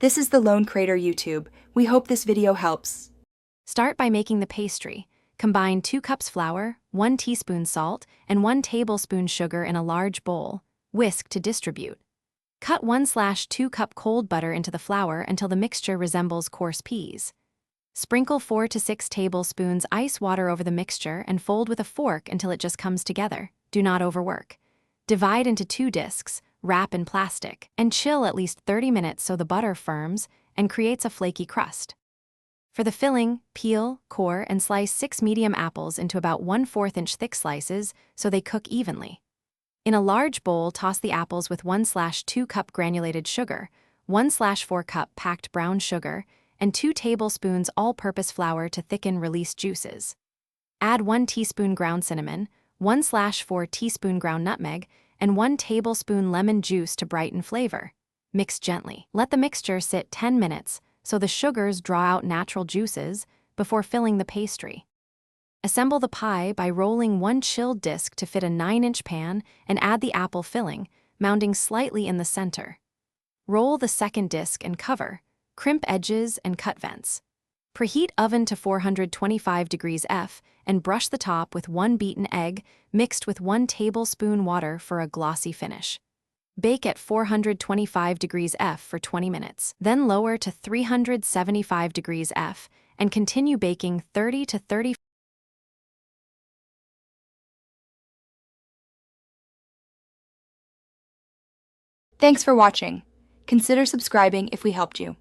This is the Lone Crater YouTube. We hope this video helps. Start by making the pastry. Combine 2 cups flour, 1 teaspoon salt, and 1 tablespoon sugar in a large bowl. Whisk to distribute. Cut 1/2 cup cold butter into the flour until the mixture resembles coarse peas. Sprinkle 4 to 6 tablespoons ice water over the mixture and fold with a fork until it just comes together. Do not overwork. Divide into 2 discs, wrap in plastic, and chill at least 30 minutes so the butter firms and creates a flaky crust. For the filling, peel, core, and slice 6 medium apples into about 1/4 inch thick slices so they cook evenly. In a large bowl, toss the apples with 1/2 cup granulated sugar, 1/4 cup packed brown sugar, and 2 tablespoons all-purpose flour to thicken released juices. Add 1 teaspoon ground cinnamon, 1/4 teaspoon ground nutmeg, and 1 tablespoon lemon juice to brighten flavor. Mix gently. Let the mixture sit 10 minutes so the sugars draw out natural juices before filling the pastry. Assemble the pie by rolling 1 chilled disc to fit a 9-inch pan and add the apple filling, mounting slightly in the center. Roll the second disc and cover, crimp edges and cut vents. Preheat oven to 425 degrees F and brush the top with 1 beaten egg mixed with 1 tablespoon water for a glossy finish. Bake at 425 degrees F for 20 minutes, then lower to 375 degrees F and continue baking 30 to 30. Thanks for watching. Consider subscribing if we helped you.